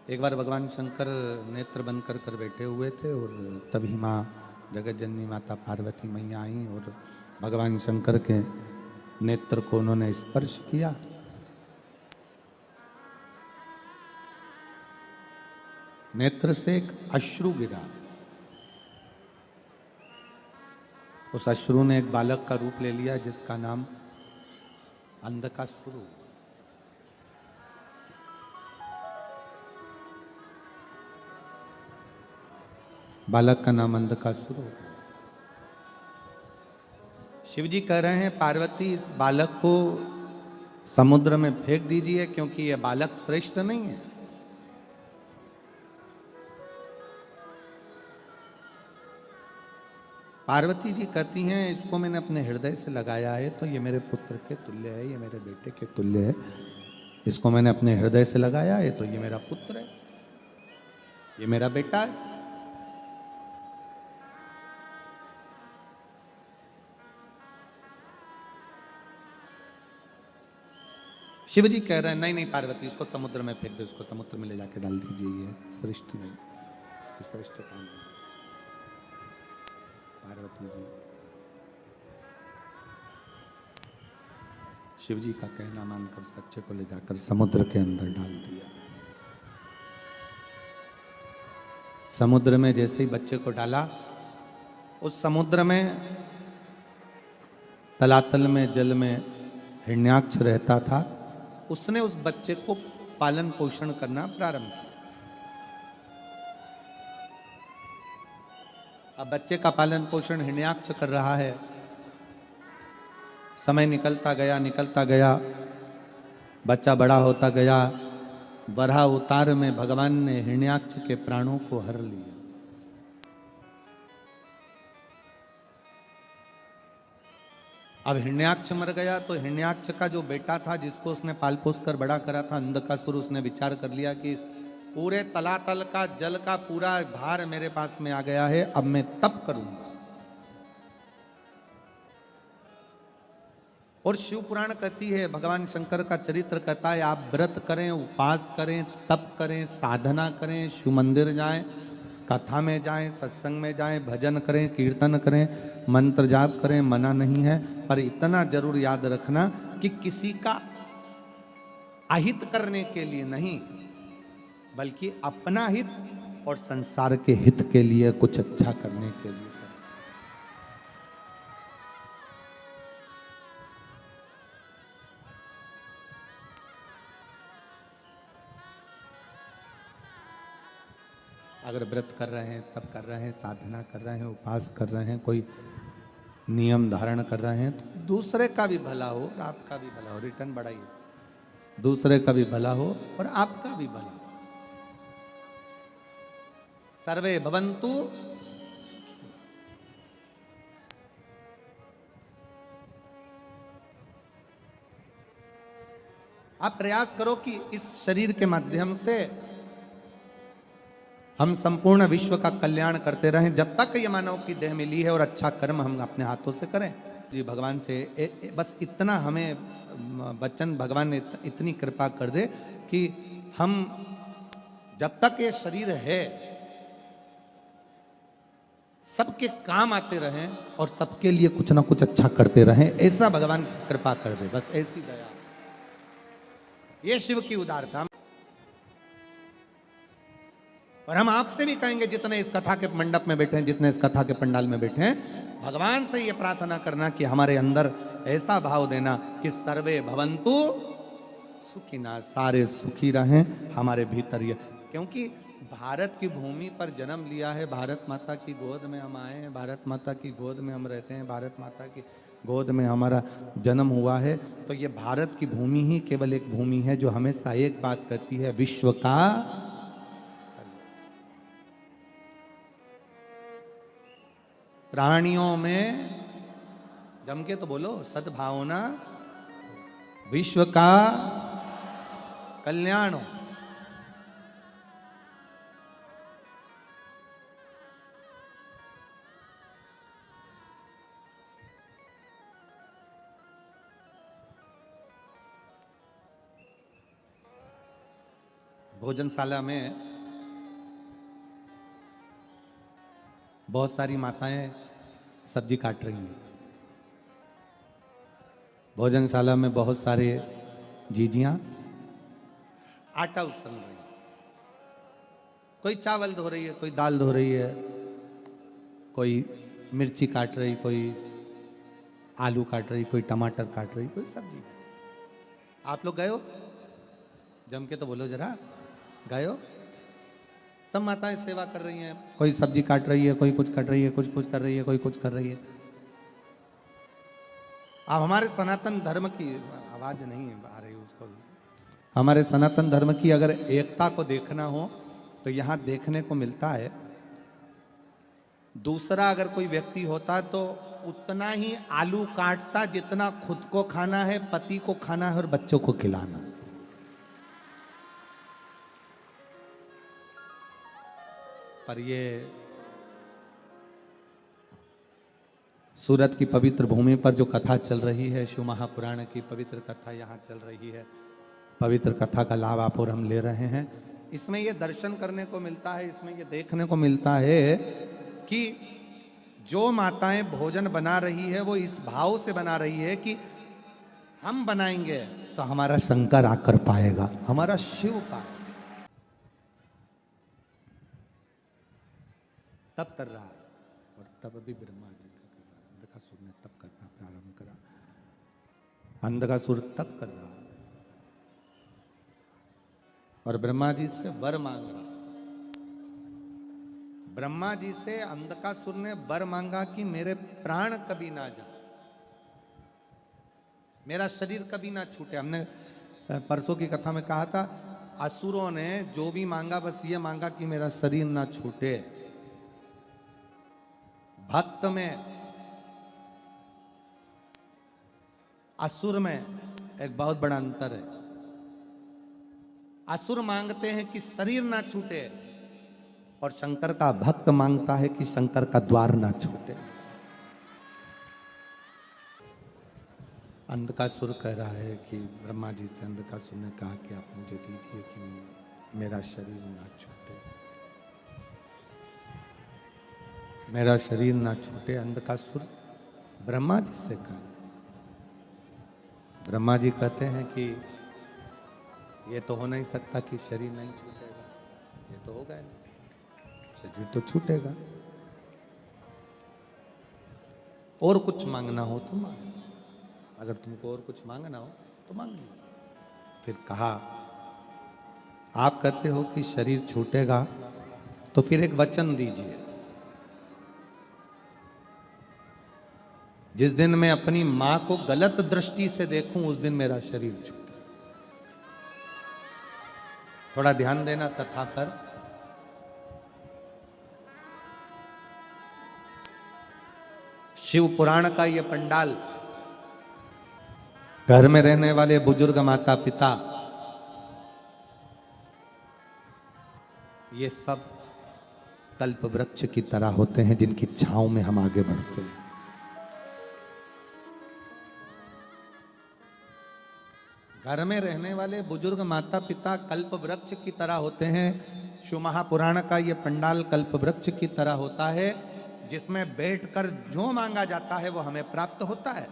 एक बार भगवान शंकर नेत्र बंद कर बैठे हुए थे और तभी माँ जगत जननी माता पार्वती मैया आई और भगवान शंकर के नेत्र को उन्होंने स्पर्श किया। नेत्र से एक अश्रु गिरा। उस अश्रु ने एक बालक का रूप ले लिया जिसका नाम अंधकासुर। बालक का नाम अंधकासुर हो गया। शिव जी कह रहे हैं पार्वती इस बालक को समुद्र में फेंक दीजिए क्योंकि यह बालक श्रेष्ठ नहीं है। पार्वती जी कहती हैं इसको मैंने अपने हृदय से लगाया है तो ये मेरे पुत्र के तुल्य है, ये मेरे बेटे के तुल्य है। इसको मैंने अपने हृदय से लगाया है तो ये मेरा पुत्र है, ये मेरा बेटा है। शिव जी कह रहे हैं नहीं नहीं पार्वती इसको समुद्र में फेंक दो, इसको समुद्र में ले जाके डाल दीजिए, ये श्रेष्ठ नहीं, इसकी श्रेष्ठता नहीं। पार्वती जी शिव जी का कहना मानकर उस बच्चे को ले जाकर समुद्र के अंदर डाल दिया। समुद्र में जैसे ही बच्चे को डाला, उस समुद्र में तलातल में जल में हिरण्याक्ष रहता था। उसने उस बच्चे को पालन पोषण करना प्रारंभ किया। अब बच्चे का पालन पोषण हिरण्याक्ष कर रहा है। समय निकलता गया, बच्चा बड़ा होता गया। वराह अवतार में भगवान ने हिरण्याक्ष के प्राणों को हर लिया। अब हिरण्याक्ष मर गया तो हिरण्याक्ष का जो बेटा था जिसको उसने पाल पोस कर बड़ा करा था अंधकासुर, उसने विचार कर लिया कि पूरे तलातल का जल का पूरा भार मेरे पास में आ गया है, अब मैं तप करूंगा। और शिव पुराण कहती है, भगवान शंकर का चरित्र कहता है आप व्रत करें, उपवास करें, तप करें, साधना करें, शिव मंदिर जाएं, कथा में जाएं, सत्संग में जाएं, भजन करें, कीर्तन करें, मंत्र जाप करें, मना नहीं है। पर इतना जरूर याद रखना कि किसी का अहित करने के लिए नहीं, बल्कि अपना हित और संसार के हित के लिए कुछ अच्छा करने के लिए। अगर व्रत कर रहे हैं, तप कर रहे हैं, साधना कर रहे हैं, उपवास कर रहे हैं, कोई नियम धारण कर रहे हैं, तो दूसरे का भी भला हो और आपका भी भला हो। रिटर्न बढ़ाइए, दूसरे का भी भला हो और आपका भी भला हो। सर्वे भवन्तु। आप प्रयास करो कि इस शरीर के माध्यम से हम संपूर्ण विश्व का कल्याण करते रहें जब तक ये मानव की देह मिली है, और अच्छा कर्म हम अपने हाथों से करें। जी भगवान से बस इतना हमें वचन भगवान ने इतनी कृपा कर दे कि हम जब तक ये शरीर है सबके काम आते रहें और सबके लिए कुछ ना कुछ अच्छा करते रहें, ऐसा भगवान कृपा कर दे। बस ऐसी दया, ये शिव की उदारता। और हम आपसे भी कहेंगे जितने इस कथा के मंडप में बैठे हैं, जितने इस कथा के पंडाल में बैठे हैं, भगवान से ये प्रार्थना करना कि हमारे अंदर ऐसा भाव देना कि सर्वे भवन्तु सुखिना, सारे सुखी रहें हमारे भीतर। ये क्योंकि भारत की भूमि पर जन्म लिया है, भारत माता की गोद में हम आए हैं, भारत माता की गोद में हम रहते हैं, भारत माता की गोद में हमारा जन्म हुआ है। तो ये भारत की भूमि ही केवल एक भूमि है जो हमेशा एक बात कहती है, विश्व का प्राणियों में जम के तो बोलो सद्भावना, विश्व का कल्याण हो। भोजनशाला में बहुत सारी माताएं सब्जी काट रही हैं। भोजनशाला में बहुत सारे जीजियां आटा उसल रही हैं। कोई चावल धो रही है, कोई दाल धो रही है, कोई मिर्ची काट रही, कोई आलू काट रही, कोई टमाटर काट रही, कोई सब्जी। आप लोग गए हो? जम के तो बोलो जरा, गए हो? सब माताएं सेवा कर रही हैं, कोई सब्जी काट रही है, कोई कुछ काट रही है, कुछ कर रही है, कोई कुछ कर रही है। अब हमारे सनातन धर्म की आवाज नहीं आ रही उसको, हमारे सनातन धर्म की अगर एकता को देखना हो तो यहां देखने को मिलता है। दूसरा अगर कोई व्यक्ति होता तो उतना ही आलू काटता जितना खुद को खाना है, पति को खाना है और बच्चों को खिलाना। पर ये सूरत की पवित्र भूमि पर जो कथा चल रही है, शिव महापुराण की पवित्र कथा यहाँ चल रही है, पवित्र कथा का लाभ आप और हम ले रहे हैं। इसमें ये दर्शन करने को मिलता है, इसमें ये देखने को मिलता है कि जो माताएं भोजन बना रही है वो इस भाव से बना रही है कि हम बनाएंगे तो हमारा शंकर आकर पाएगा, हमारा शिव पाएगा। तप कर रहा है और तब अभी ब्रह्मा जी का कर रहा है। अंधकासुर ने तप करना प्रारंभ करा, अंधकासुर तप कर रहा है और ब्रह्मा जी से वर मांग रहा। ब्रह्मा जी से अंधकासुर ने वर मांगा कि मेरे प्राण कभी ना जाए, मेरा शरीर कभी ना छूटे। हमने परसों की कथा में कहा था, असुरों ने जो भी मांगा बस ये मांगा कि मेरा शरीर ना छूटे। भक्त में, असुर में एक बहुत बड़ा अंतर है। असुर मांगते हैं कि शरीर ना छूटे और शंकर का भक्त मांगता है कि शंकर का द्वार ना छूटे। अंधकासुर कह रहा है कि ब्रह्मा जी से अंधकासुर ने कहा कि आप मुझे दीजिए कि मेरा शरीर ना छूटे, मेरा शरीर ना छूटे। अंधकासुर ब्रह्मा जी से कहा। ब्रह्मा जी कहते हैं कि ये तो हो नहीं सकता कि शरीर नहीं छूटेगा, ये तो होगा नहीं, शरीर तो छूटेगा। और कुछ मांगना हो तो मांग, अगर तुमको और कुछ मांगना हो तो मांग लो। फिर कहा, आप कहते हो कि शरीर छूटेगा तो फिर एक वचन दीजिए, जिस दिन मैं अपनी मां को गलत दृष्टि से देखूं उस दिन मेरा शरीर छूटे। थोड़ा ध्यान देना कथा पर। शिव पुराण का यह पंडाल, घर में रहने वाले बुजुर्ग माता पिता, ये सब कल्प वृक्ष की तरह होते हैं जिनकी छांव में हम आगे बढ़ते हैं। घर में रहने वाले बुजुर्ग माता पिता कल्प वृक्ष की तरह होते हैं। शिव महापुराण का ये पंडाल कल्प वृक्ष की तरह होता है, जिसमें बैठकर जो मांगा जाता है वो हमें प्राप्त होता है।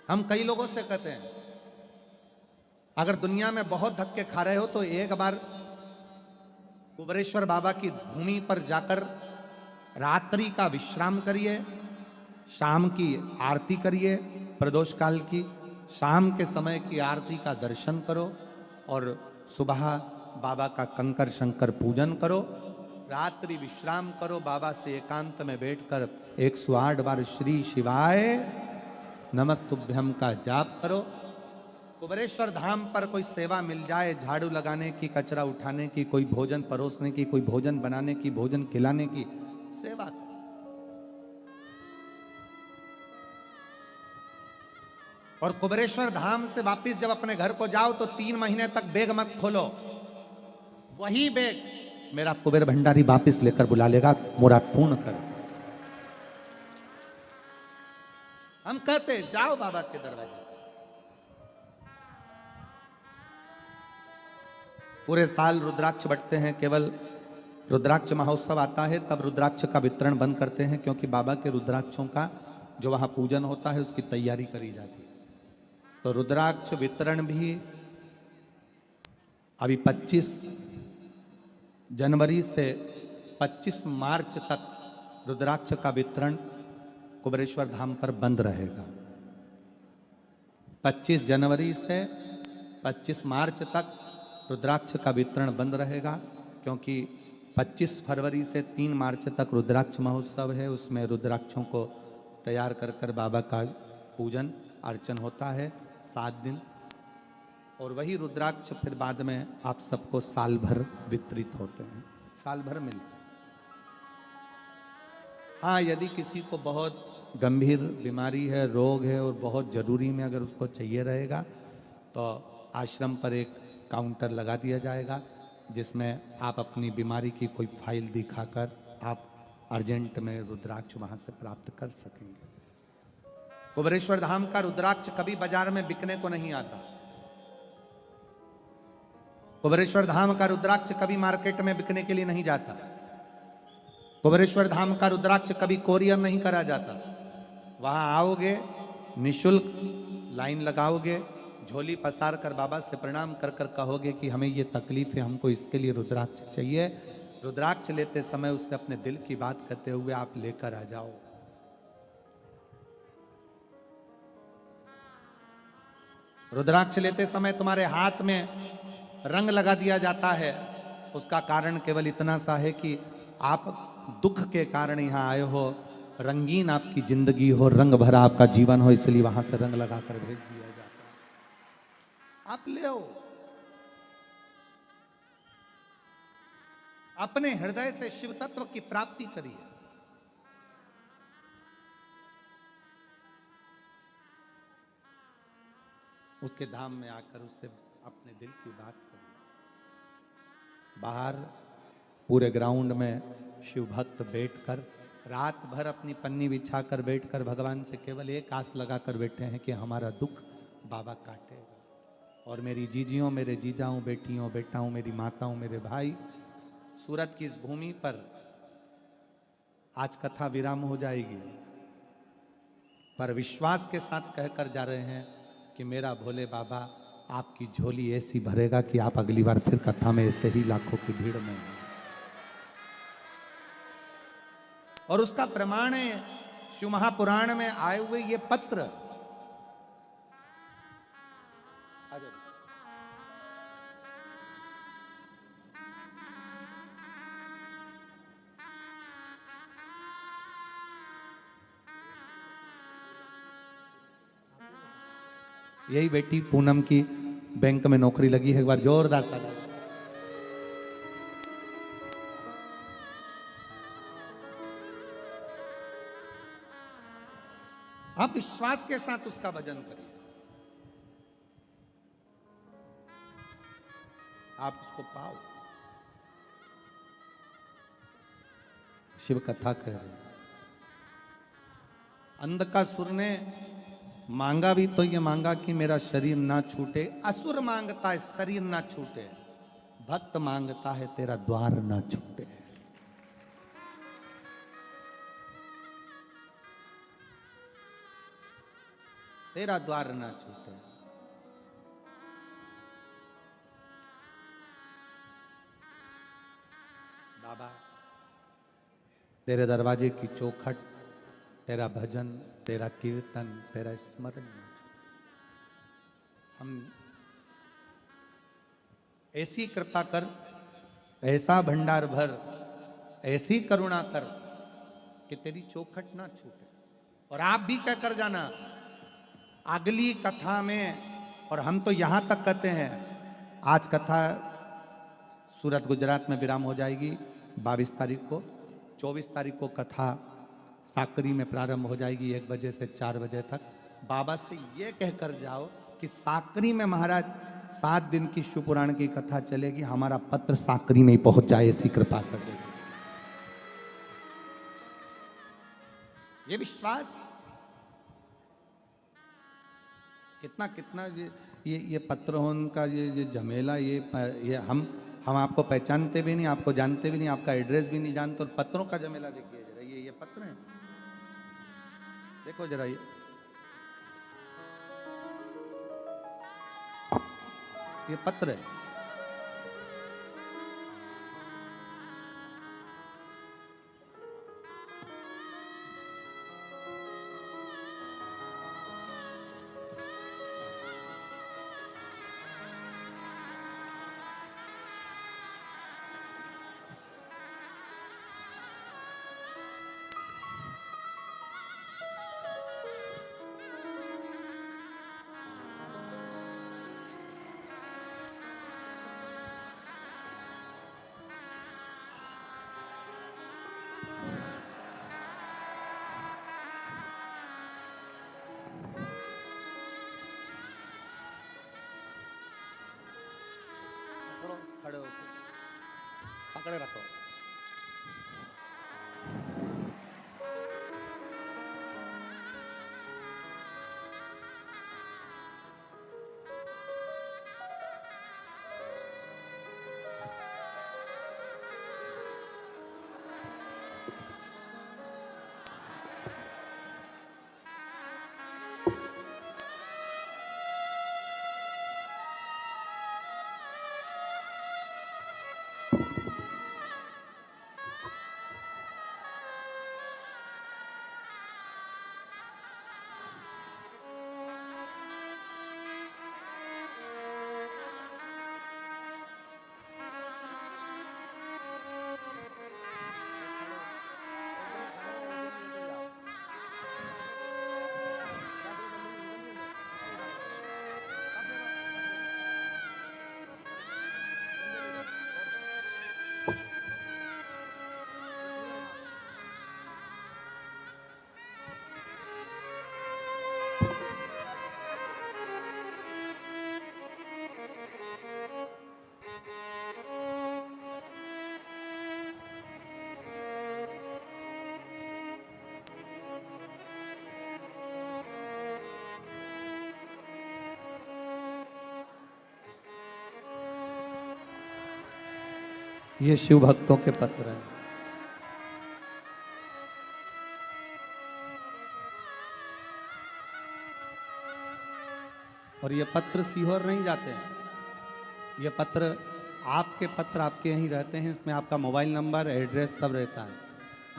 हम कई लोगों से कहते हैं, अगर दुनिया में बहुत धक्के खा रहे हो तो एक बार कुबेरेश्वर बाबा की भूमि पर जाकर रात्रि का विश्राम करिए, शाम की आरती करिए, प्रदोष काल की शाम के समय की आरती का दर्शन करो और सुबह बाबा का कंकर शंकर पूजन करो, रात्रि विश्राम करो, बाबा से एकांत में बैठकर 108 बार श्री शिवाय नमस्तुभ्यम का जाप करो। कुबेरेश्वर धाम पर कोई सेवा मिल जाए, झाड़ू लगाने की, कचरा उठाने की, कोई भोजन परोसने की, कोई भोजन बनाने की, भोजन खिलाने की सेवा। और कुबेरेश्वर धाम से वापिस जब अपने घर को जाओ तो 3 महीने तक बैग मत खोलो, वही बैग मेरा कुबेर भंडारी वापिस लेकर बुला लेगा, मुराद पूर्ण कर। हम कहते जाओ बाबा के दरवाजे, पूरे साल रुद्राक्ष बटते हैं, केवल रुद्राक्ष महोत्सव आता है तब रुद्राक्ष का वितरण बंद करते हैं, क्योंकि बाबा के रुद्राक्षों का जो वहाँ पूजन होता है उसकी तैयारी करी जाती है। तो रुद्राक्ष वितरण भी अभी 25 जनवरी से 25 मार्च तक रुद्राक्ष का वितरण कुबेरेश्वर धाम पर बंद रहेगा। 25 जनवरी से 25 मार्च तक रुद्राक्ष का वितरण बंद रहेगा, क्योंकि 25 फरवरी से 3 मार्च तक रुद्राक्ष महोत्सव है। उसमें रुद्राक्षों को तैयार कर कर बाबा का पूजन अर्चन होता है 7 दिन, और वही रुद्राक्ष फिर बाद में आप सबको साल भर वितरित होते हैं, साल भर मिलते हैं। हाँ, यदि किसी को बहुत गंभीर बीमारी है, रोग है और बहुत ज़रूरी में अगर उसको चाहिए रहेगा तो आश्रम पर एक काउंटर लगा दिया जाएगा, जिसमें आप अपनी बीमारी की कोई फाइल दिखाकर आप अर्जेंट में रुद्राक्ष वहाँ से प्राप्त कर सकेंगे। कुबेरेश्वर धाम का रुद्राक्ष कभी बाजार में बिकने को नहीं आता। कुबेरेश्वर धाम का रुद्राक्ष कभी मार्केट में बिकने के लिए नहीं जाता। कुबेरेश्वर धाम का रुद्राक्ष कभी कोरियर नहीं करा जाता। वहां आओगे, निशुल्क लाइन लगाओगे, झोली पसार कर बाबा से प्रणाम कर कर कहोगे कि हमें ये तकलीफ है, हमको इसके लिए रुद्राक्ष चाहिए। रुद्राक्ष लेते समय उससे अपने दिल की बात करते हुए आप लेकर आ जाओ। रुद्राक्ष लेते समय तुम्हारे हाथ में रंग लगा दिया जाता है। उसका कारण केवल इतना सा है कि आप दुख के कारण यहां आए हो, रंगीन आपकी जिंदगी हो, रंग भरा आपका जीवन हो, इसलिए वहां से रंग लगाकर भेज दिया जाता है। आप ले आओ, अपने हृदय से शिव तत्व की प्राप्ति करिए। उसके धाम में आकर उससे अपने दिल की बात करिए। बाहर पूरे ग्राउंड में शिव भक्त बैठकर रात भर अपनी पन्नी बिछाकर बैठकर भगवान से केवल एक आस लगाकर बैठे हैं कि हमारा दुख बाबा काटेगा। और मेरी जीजियों, मेरे जीजाओं, बेटियों, बेटाओं, मेरी माताओं, मेरे भाई, सूरत की इस भूमि पर आज कथा विराम हो जाएगी, पर विश्वास के साथ कहकर जा रहे हैं कि मेरा भोले बाबा आपकी झोली ऐसी भरेगा कि आप अगली बार फिर कथा में ऐसे ही लाखों की भीड़ में हैं। और उसका प्रमाण है शिव महापुराण में आए हुए ये पत्र। यही बेटी पूनम की बैंक में नौकरी लगी है, एक बार जोरदार ताली। आप विश्वास के साथ उसका भजन करिए, आप उसको पाओ। शिव कथा कह रहे हैं। अंधकासुर ने मांगा भी तो ये मांगा कि मेरा शरीर ना छूटे। असुर मांगता है शरीर ना छूटे, भक्त मांगता है तेरा द्वार ना छूटे। तेरा द्वार ना छूटे। बाबा तेरे दरवाजे की चौखट, तेरा भजन, तेरा कीर्तन, तेरा स्मरण, हम ऐसी कृपा कर, ऐसा भंडार भर, ऐसी करुणा कर कि तेरी चौखट ना छूटे। और आप भी कहकर जाना अगली कथा में, और हम तो यहां तक कहते हैं, आज कथा सूरत गुजरात में विराम हो जाएगी 22 तारीख को। 24 तारीख को कथा साकरी में प्रारंभ हो जाएगी 1 बजे से 4 बजे तक। बाबा से ये कहकर जाओ कि साकरी में महाराज 7 दिन की शिव पुराण की कथा चलेगी, हमारा पत्र साकरी में ही पहुंच जाए, ऐसी कृपा कर दे। ये विश्वास, कितना कितना ये पत्रों का ये झमेला, ये हम आपको पहचानते भी नहीं, आपको जानते भी नहीं, आपका एड्रेस भी नहीं जानते, और पत्रों का झमेला देखिए जरा, ये पत्र है, देखो जरा ये पत्र है। खड़े होके पकड़े रखो। ये शिव भक्तों के पत्र हैं। और ये पत्र सीहोर नहीं जाते हैं, ये पत्र आपके यहीं रहते हैं। इसमें आपका मोबाइल नंबर, एड्रेस सब रहता है।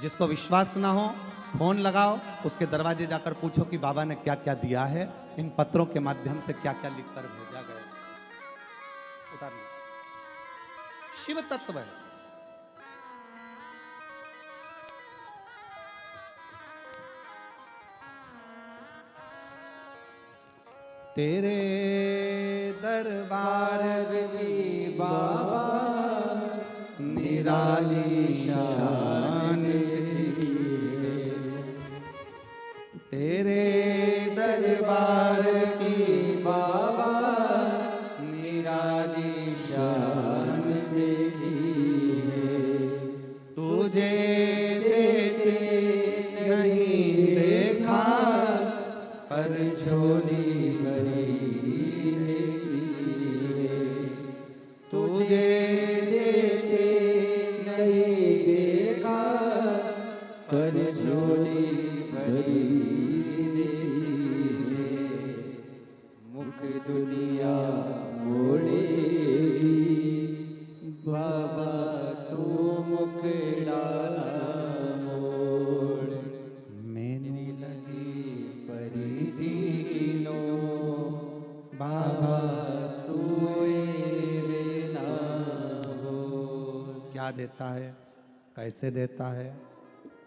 जिसको विश्वास ना हो फोन लगाओ, उसके दरवाजे जाकर पूछो कि बाबा ने क्या क्या दिया है, इन पत्रों के माध्यम से क्या क्या लिखकर भेजा गया। उतार लो, शिव तत्व है। तेरे दरबार की बाबा निराली शान तेरी, तेरे दरबार की बाबा निराली शान तेरी है। तुझे देते नहीं देखा पर झोली तुझे देते नहीं देखा पर झोली भरी मुख दुनिया मोड़ेगी बाबा तू मुखड़ा मोड़। मैंने लगी परी दीनो बाबा तू क्या देता है, कैसे देता है,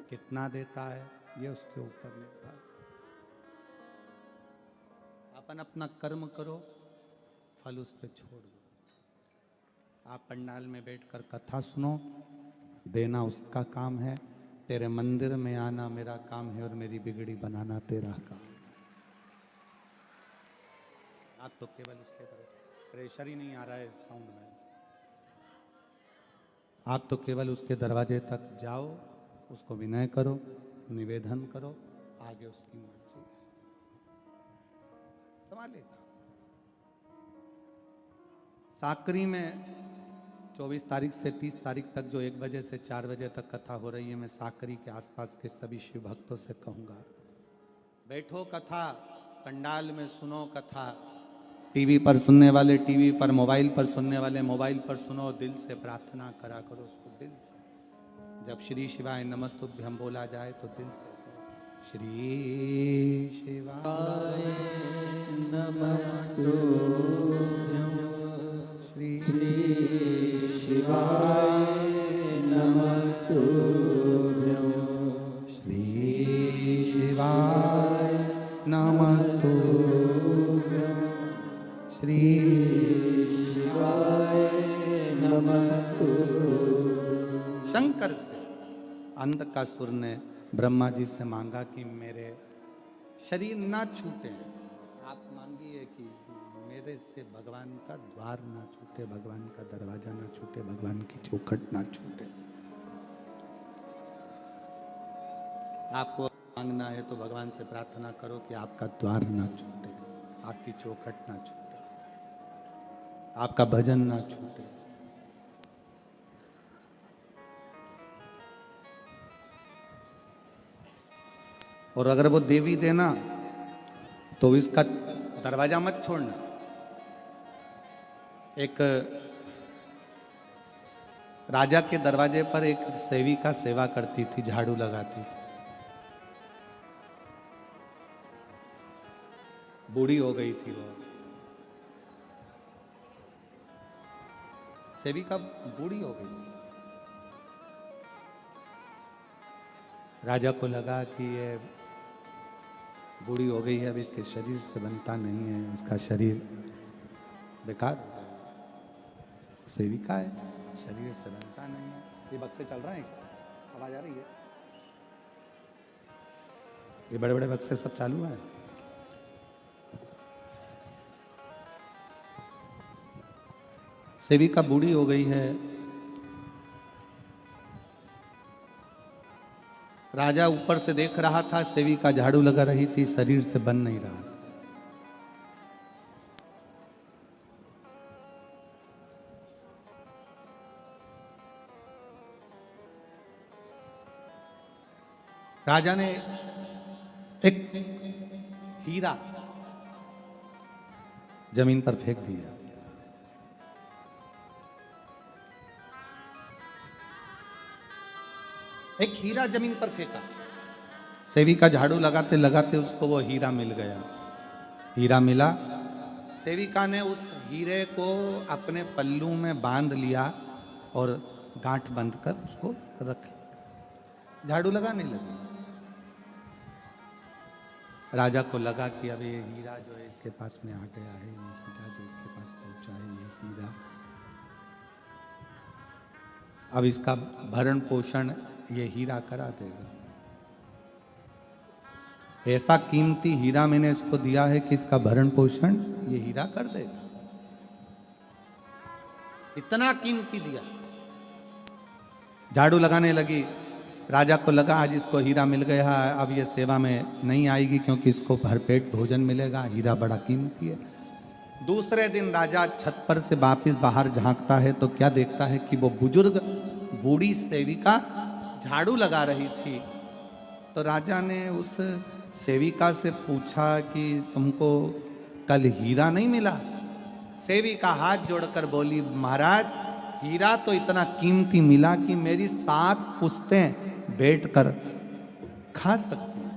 कितना देता है, ये उसके ऊपर निर्भर। अपन अपना कर्म करो, फल उस पर छोड़ दो। आप पंडाल में बैठकर कथा सुनो, देना उसका काम है। तेरे मंदिर में आना मेरा काम है, और मेरी बिगड़ी बनाना तेरा काम। आप तो केवल उसके तरफ प्रेशर ही नहीं आ रहा है साउंड में। आप तो केवल उसके दरवाजे तक जाओ, उसको विनय करो, निवेदन करो, आगे उसकी मर्जी। संभालेगा। साकरी में 24 तारीख से 30 तारीख तक जो 1 बजे से 4 बजे तक कथा हो रही है, मैं साकरी के आसपास के सभी शिव भक्तों से कहूँगा, बैठो कथा पंडाल में सुनो कथा, टीवी पर सुनने वाले टीवी पर, मोबाइल पर सुनने वाले मोबाइल पर सुनो, दिल से प्रार्थना करा करो उसको दिल से। जब श्री शिवाय नमस्तुभ्यम बोला जाए तो दिल से श्री शिवाय नमस्तुभ्यम, श्री शिवाय नमस्तुभ्यम, श्री शिवाय नमस्तुभ्यम, श्री शिवाय नमस्तुभ्यम। शंकर से अंधकासुर ने ब्रह्मा जी से मांगा कि मेरे शरीर ना छूटे, आप मांगिए कि मेरे से भगवान का द्वार ना छूटे, भगवान का दरवाजा ना छूटे, भगवान की चौखट ना छूटे। आपको मांगना है तो भगवान से प्रार्थना करो कि आपका द्वार ना छूटे, आपकी चौखट ना छूटे, आपका भजन ना छूटे। और अगर वो देवी देना तो इसका दरवाजा मत छोड़ना। एक राजा के दरवाजे पर एक सेविका सेवा करती थी, झाड़ू लगाती थी। बूढ़ी हो गई थी वो सेविका, बूढ़ी हो गई थी। राजा को लगा कि ये बूढ़ी हो गई है, अब इसके शरीर से बनता नहीं है, इसका शरीर बेकार। सेविका है, शरीर से बनता नहीं है। ये बक्से चल रहे हैं, आवाज आ रही है? ये बड़े बड़े बक्से सब चालू है। सेविका बूढ़ी हो गई है, राजा ऊपर से देख रहा था, सेविका झाड़ू लगा रही थी, शरीर से बन नहीं रहा था। राजा ने एक हीरा जमीन पर फेंक दिया। एक हीरा जमीन पर फेंका, सेविका झाड़ू लगाते लगाते उसको वो हीरा मिल गया। हीरा मिला, सेविका ने उस हीरे को अपने पल्लू में बांध लिया और गांठ बंद कर उसको रख लिया, झाड़ू लगाने लगी। राजा को लगा कि अब ये हीरा जो है इसके पास में आ गया है, ये हीरा जो इसके पास पहुंचा है, ये हीरा अब इसका भरण पोषण ये हीरा करा देगा। ऐसा कीमती हीरा मैंने इसको दिया है कि इसका भरण पोषण ये हीरा कर देगा। इतना कीमती दिया। झाड़ू लगाने लगी। राजा को लगा आज इसको हीरा मिल गया है, अब ये सेवा में नहीं आएगी क्योंकि इसको भरपेट भोजन मिलेगा, हीरा बड़ा कीमती है। दूसरे दिन राजा छत पर से वापिस बाहर झांकता है तो क्या देखता है कि वो बुजुर्ग बूढ़ी सेविका झाड़ू लगा रही थी। तो राजा ने उस सेविका से पूछा कि तुमको कल हीरा नहीं मिला? सेविका हाथ जोड़कर बोली, महाराज हीरा तो इतना कीमती मिला कि मेरी 7 पुश्तें बैठकर खा सकती हैं।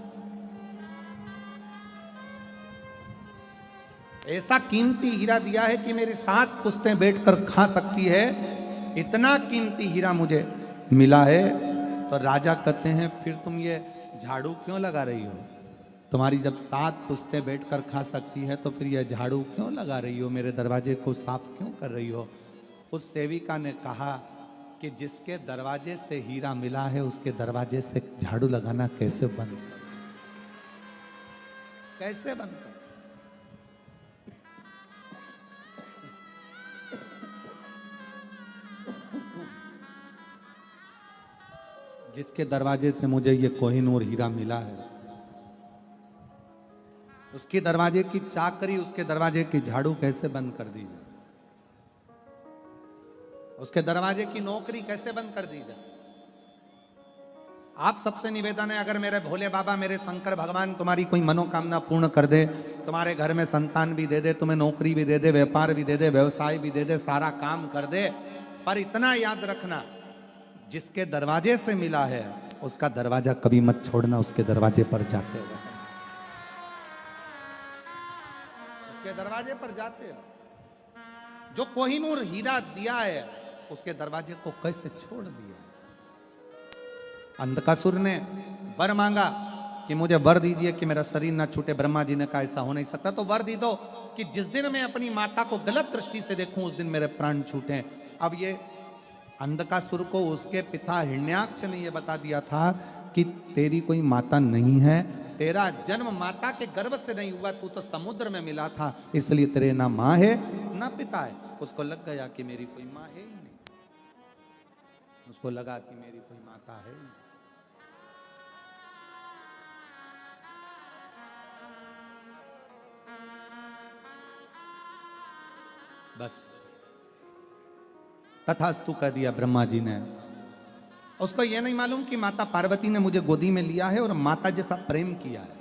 ऐसा कीमती हीरा दिया है कि मेरी 7 पुश्तें बैठकर खा सकती है, इतना कीमती हीरा मुझे मिला है। तो राजा कहते हैं फिर तुम ये झाड़ू क्यों लगा रही हो? तुम्हारी जब 7 पुश्तें बैठकर खा सकती है तो फिर यह झाड़ू क्यों लगा रही हो, मेरे दरवाजे को साफ क्यों कर रही हो? उस सेविका ने कहा कि जिसके दरवाजे से हीरा मिला है उसके दरवाजे से झाड़ू लगाना कैसे बंद, कैसे बंद कर? जिसके दरवाजे से मुझे ये कोहिनूर हीरा मिला है, उस उसके दरवाजे की चाकरी, उसके दरवाजे की झाड़ू कैसे बंद कर दी जाए, उसके दरवाजे की नौकरी कैसे बंद कर दी जाए। आप सबसे निवेदन है, अगर मेरे भोले बाबा, मेरे शंकर भगवान तुम्हारी कोई मनोकामना पूर्ण कर दे, तुम्हारे घर में संतान भी दे दे, तुम्हें नौकरी भी दे दे, व्यापार भी दे दे, व्यवसाय भी दे दे, सारा काम कर दे, पर इतना याद रखना, जिसके दरवाजे से मिला है उसका दरवाजा कभी मत छोड़ना, उसके दरवाजे पर जाते रहो, उसके दरवाजे पर जाते रहो। जो कोहिनूर हीरा दिया है उसके दरवाजे को कैसे छोड़ दिया। अंधकासुर ने वर मांगा कि मुझे वर दीजिए कि मेरा शरीर ना छूटे। ब्रह्मा जी ने कहा ऐसा हो नहीं सकता, तो वर दी दो कि जिस दिन मैं अपनी माता को गलत दृष्टि से देखूं उस दिन मेरे प्राण छूटे। अब ये अंधकासुर को उसके पिता हिरण्याक्ष ने यह बता दिया था कि तेरी कोई माता नहीं है, तेरा जन्म माता के गर्भ से नहीं हुआ, तू तो समुद्र में मिला था, इसलिए तेरे ना माँ है ना पिता है। उसको लग गया कि मेरी कोई माँ है ही नहीं, उसको लगा कि मेरी कोई माता है ही नहीं। बस तथास्तु कह दिया ब्रह्मा जी ने। उसको यह नहीं मालूम कि माता पार्वती ने मुझे गोदी में लिया है और माता जैसा प्रेम किया है।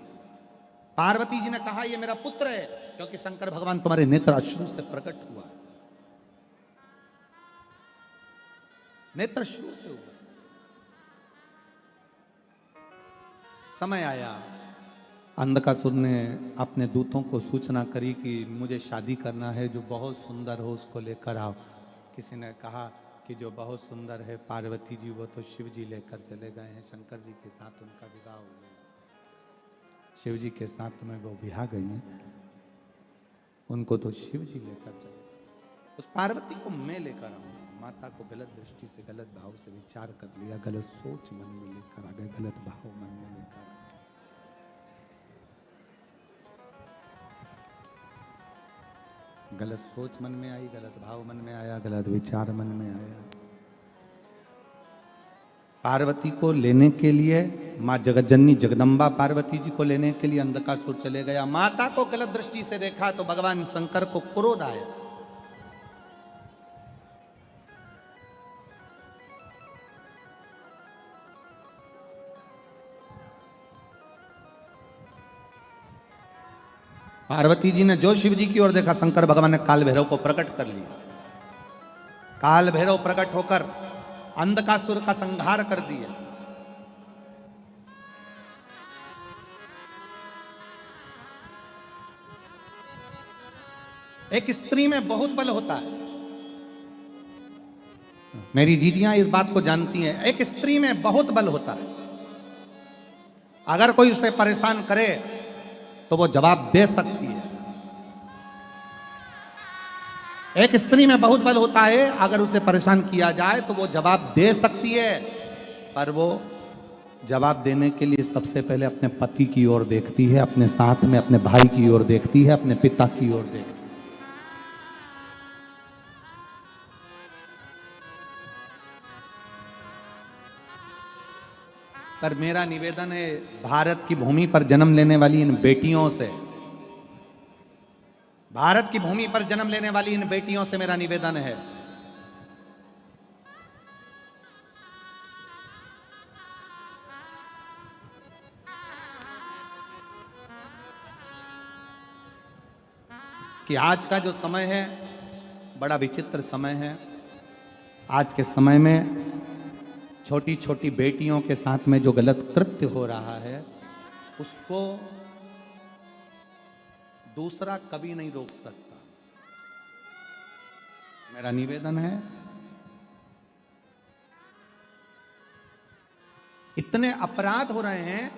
पार्वती जी ने कहा यह मेरा पुत्र है, क्योंकि शंकर भगवान तुम्हारे नेत्र अश्रु से प्रकट हुआ, नेत्र अश्रु से हुआ। समय आया, अंधकासुर ने अपने दूतों को सूचना करी कि मुझे शादी करना है, जो बहुत सुंदर हो उसको लेकर आओ। किसी ने कहा कि जो बहुत सुंदर है पार्वती जी, वो तो शिव जी लेकर चले गए हैं, शंकर जी के साथ उनका विवाह हो गया, शिव जी के साथ में वो विवाह गई हैं, उनको तो शिव जी लेकर चले। उस पार्वती को मैं लेकर आऊंगा। माता को गलत दृष्टि से, गलत भाव से विचार कर लिया, गलत सोच मन में लेकर आ गए, गलत भाव मन में लेकर आ गए। गलत सोच मन में आई, गलत भाव मन में आया, गलत विचार मन में आया। पार्वती को लेने के लिए, माँ जगज्जननी जगदम्बा पार्वती जी को लेने के लिए अंधकासुर चले गया। माता को गलत दृष्टि से देखा तो भगवान शंकर को क्रोध आया। पार्वती जी ने जो शिव जी की ओर देखा, शंकर भगवान ने काल भैरव को प्रकट कर लिया। काल भैरव प्रकट होकर अंधकासुर का संहार कर दिया। एक स्त्री में बहुत बल होता है, मेरी जीजियां इस बात को जानती हैं। एक स्त्री में बहुत बल होता है, अगर कोई उसे परेशान करे तो वो जवाब दे सकती है। एक स्त्री में बहुत बल होता है, अगर उसे परेशान किया जाए तो वो जवाब दे सकती है, पर वो जवाब देने के लिए सबसे पहले अपने पति की ओर देखती है, अपने साथ में अपने भाई की ओर देखती है, अपने पिता की ओर देखती है। पर मेरा निवेदन है, भारत की भूमि पर जन्म लेने वाली इन बेटियों से, भारत की भूमि पर जन्म लेने वाली इन बेटियों से मेरा निवेदन है, कि आज का जो समय है बड़ा विचित्र समय है। आज के समय में छोटी छोटी बेटियों के साथ में जो गलत कृत्य हो रहा है, उसको दूसरा कभी नहीं रोक सकता। मेरा निवेदन है, इतने अपराध हो रहे हैं,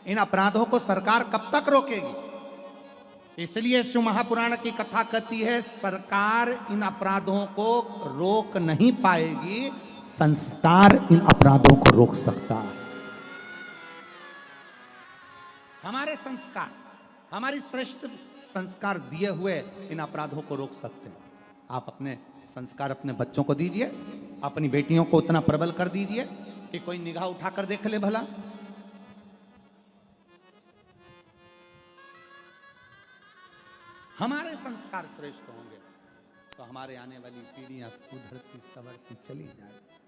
इन अपराधों को सरकार कब तक रोकेगी? इसलिए शिव महापुराण की कथा कहती है, सरकार इन अपराधों को रोक नहीं पाएगी, संस्कार इन अपराधों को रोक सकता है। हमारे संस्कार, हमारी श्रेष्ठ संस्कार दिए हुए इन अपराधों को रोक सकते हैं। आप अपने संस्कार अपने बच्चों को दीजिए, अपनी बेटियों को उतना प्रबल कर दीजिए कि कोई निगाह उठाकर देख ले भला। हमारे संस्कार श्रेष्ठ होंगे तो हमारे आने वाली पीढ़ियां सुधरती संवरती चली जाएगी।